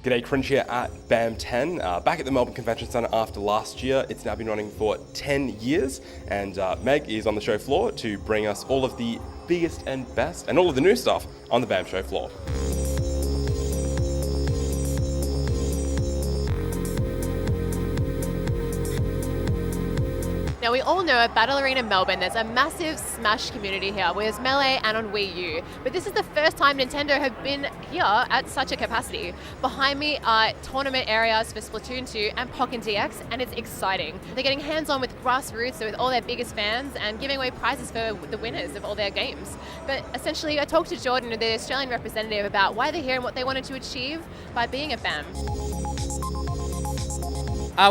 G'day, Cringe here at BAM 10, back at the Melbourne Convention Centre after last year. It's now been running for 10 years, and Meg is on the show floor to bring us all of the biggest and best and all of the new stuff on the BAM show floor. Now, we all know at Battle Arena Melbourne, there's a massive Smash community here, where there's Melee and on Wii U. But this is the first time Nintendo have been here at such a capacity. Behind me are tournament areas for Splatoon 2 and Pokken DX, and it's exciting. They're getting hands-on with grassroots, so with all their biggest fans, and giving away prizes for the winners of all their games. But essentially, I talked to Jordan, the Australian representative, about why they're here and what they wanted to achieve by being at BAM.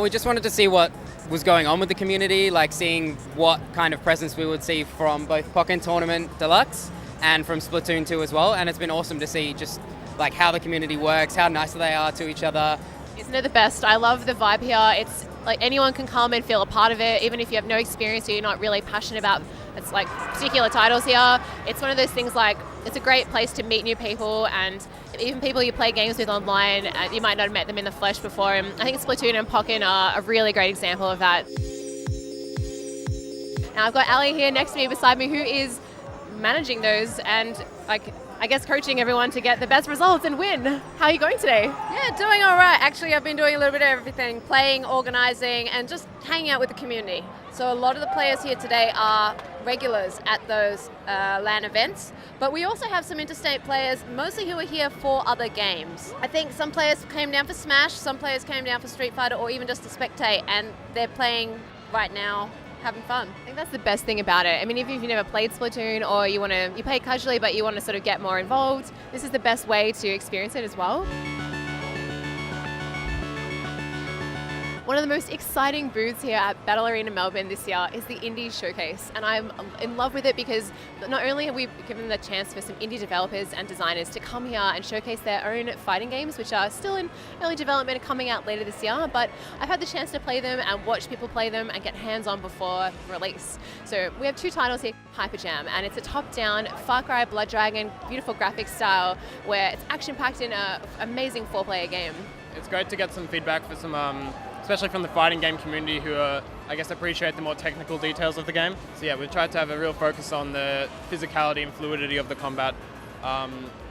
We just wanted to see what was going on with the community, like seeing what kind of presence we would see from both Pokken Tournament Deluxe and from Splatoon 2 as well. And it's been awesome to see just like how the community works, how nice they are to each other. Isn't it the best? I love the vibe here. It's like anyone can come and feel a part of it, even if you have no experience or you're not really passionate about it's like particular titles here. It's one of those things like it's a great place to meet new people, and even people you play games with online, you might not have met them in the flesh before. And I think Splatoon and Pokken are a really great example of that. Now I've got Ali here next to me, beside me, who is managing those and I guess coaching everyone to get the best results and win. How are you going today? Yeah, doing all right. Actually, I've been doing a little bit of everything, playing, organizing, and just hanging out with the community. So a lot of the players here today are regulars at those LAN events, but we also have some interstate players, mostly who are here for other games. I think some players came down for Smash, some players came down for Street Fighter, or even just to spectate, and they're playing right now, having fun. I think that's the best thing about it. I mean, even if you've never played Splatoon or you play casually but you want to sort of get more involved, this is the best way to experience it as well. One of the most exciting booths here at Battle Arena Melbourne this year is the Indie Showcase, and I'm in love with it because not only have we given the chance for some indie developers and designers to come here and showcase their own fighting games, which are still in early development and coming out later this year, but I've had the chance to play them and watch people play them and get hands-on before release. So we have two titles here, Hyper Jam, and it's a top-down Far Cry Blood Dragon, beautiful graphics style, where it's action-packed in an amazing four-player game. It's great to get some feedback for some especially from the fighting game community who I guess appreciate the more technical details of the game. So yeah, we've tried to have a real focus on the physicality and fluidity of the combat,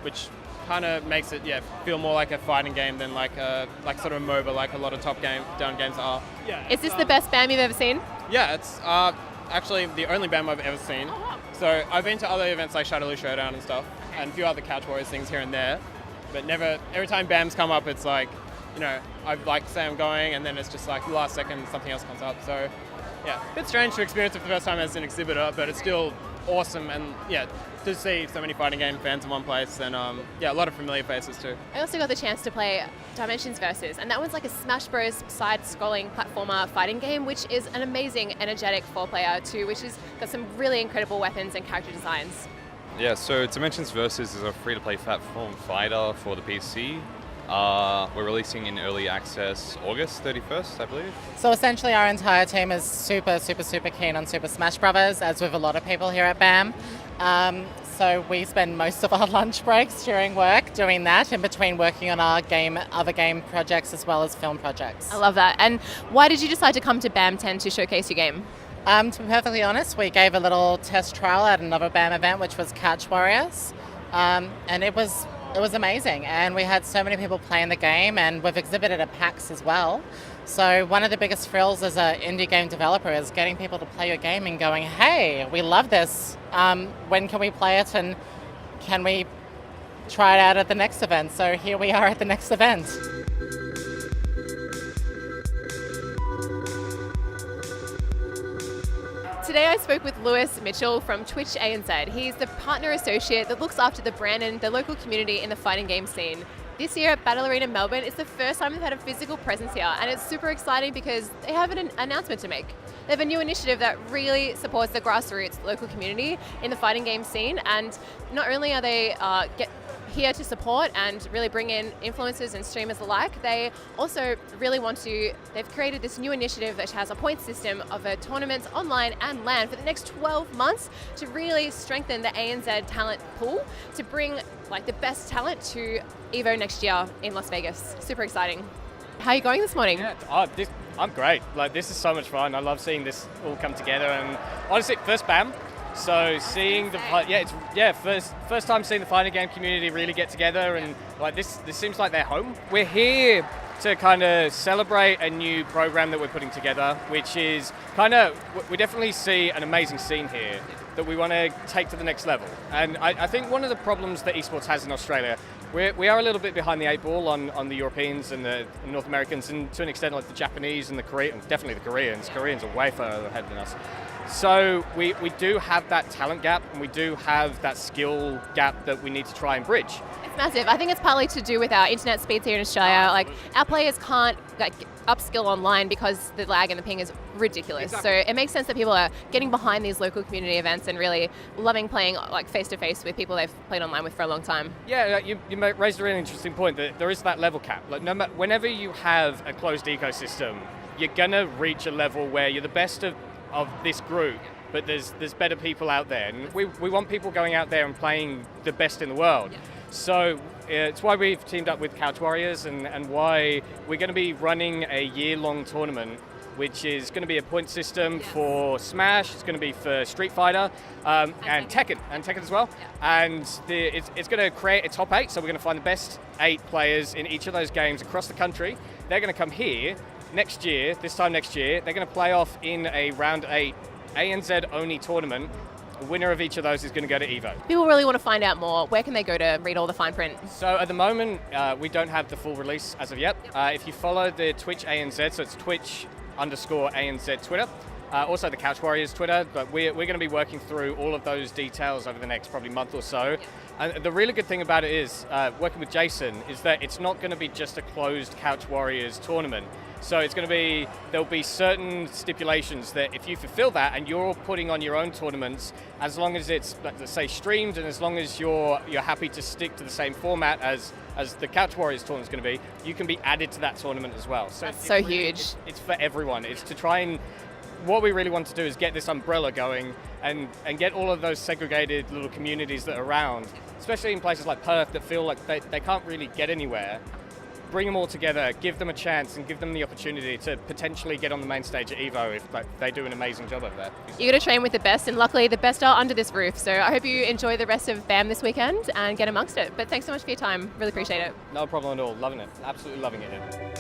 which kind of makes it feel more like a fighting game than like sort of a MOBA like a lot of top-down games are. Yeah. Is this the best BAM you've ever seen? Yeah, it's actually the only BAM I've ever seen. Oh, wow. So I've been to other events like Shadowloo Showdown and stuff, and a few other Couch Warriors things here and there, but never, every time BAMs come up, it's like, you know, I'd like to say I'm going, and then it's just like the last second something else comes up. So, yeah, a bit strange to experience it for the first time as an exhibitor, but it's still awesome, and yeah, to see so many fighting game fans in one place, and a lot of familiar faces too. I also got the chance to play Dimensions Versus, and that one's like a Smash Bros. Side-scrolling platformer fighting game, which is an amazing, energetic four-player too, which has got some really incredible weapons and character designs. Yeah, so Dimensions Versus is a free-to-play platform fighter for the PC. We're releasing in early access August 31st, I believe. So essentially our entire team is super keen on Super Smash Brothers, as with a lot of people here at BAM. So we spend most of our lunch breaks during work doing that, in between working on our other game projects as well as film projects. I love that. And why did you decide to come to BAM 10 to showcase your game? To be perfectly honest, we gave a little test trial at another BAM event, which was Couch Warriors, and it was amazing, and we had so many people playing the game, and we've exhibited at PAX as well. So one of the biggest thrills as an indie game developer is getting people to play your game and going, hey, we love this. When can we play it, and can we try it out at the next event? So here we are at the next event. Today I spoke with Lewis Mitchell from Twitch ANZ. He's the partner associate that looks after the brand and the local community in the fighting game scene. This year at Battle Arena Melbourne, it's the first time they've had a physical presence here, and it's super exciting because they have an announcement to make. They have a new initiative that really supports the grassroots local community in the fighting game scene, and not only are they here to support and really bring in influencers and streamers alike. They also really they've created this new initiative that has a point system of a tournaments online and LAN for the next 12 months to really strengthen the ANZ talent pool to bring like the best talent to EVO next year in Las Vegas. Super exciting. How are you going this morning? Yeah, I'm great. Like, this is so much fun. I love seeing this all come together, and honestly, first BAM. So seeing first time seeing the fighting game community really get together, and like this seems like their home. We're here to kind of celebrate a new program that we're putting together, which is we definitely see an amazing scene here that we want to take to the next level. And I think one of the problems that esports has in Australia, we are a little bit behind the 8 ball on the Europeans and the North Americans, and to an extent like the Japanese and the Koreans, definitely the Koreans. Koreans are way further ahead than us. So we do have that talent gap, and we do have that skill gap that we need to try and bridge. It's massive. I think it's partly to do with our internet speeds here in Australia. Like, our players can't upskill online because the lag and the ping is ridiculous. Exactly. So it makes sense that people are getting behind these local community events and really loving playing like face to face with people they've played online with for a long time. Yeah, you raised a really interesting point that there is that level cap. Like, no matter, whenever you have a closed ecosystem, you're gonna reach a level where you're the best of this group, but there's better people out there, and we want people going out there and playing the best in the world. Yeah. So it's why we've teamed up with Couch Warriors, and why we're going to be running a year-long tournament, which is going to be a point system for Smash, it's going to be for Street Fighter, and Tekken as well. Yeah. And it's going to create a top 8, so we're going to find the best 8 players in each of those games across the country. They're going to come here this time next year, they're going to play off in a round 8 ANZ only tournament. The winner of each of those is going to go to EVO. People really want to find out more. Where can they go to read all the fine print? So at the moment, we don't have the full release as of yet. If you follow the Twitch ANZ, so it's Twitch_ANZ Twitter, also the Couch Warriors Twitter, but we're going to be working through all of those details over the next probably month or so. And the really good thing about it is, working with Jason, is that it's not going to be just a closed Couch Warriors tournament. So it's going to be, there'll be certain stipulations that if you fulfill that and you're putting on your own tournaments, as long as it's, let's say, streamed, and as long as you're happy to stick to the same format as the Couch Warriors tournament is going to be, you can be added to that tournament as well. So that's so huge. It's for everyone. It's to try and, what we really want to do is get this umbrella going and get all of those segregated little communities that are around, especially in places like Perth that feel like they can't really get anywhere. Bring them all together, give them a chance, and give them the opportunity to potentially get on the main stage at EVO if they do an amazing job over there. You're going to train with the best, and luckily the best are under this roof. So I hope you enjoy the rest of BAM this weekend and get amongst it. But thanks so much for your time. Really appreciate it. No problem at all. Loving it. Absolutely loving it here.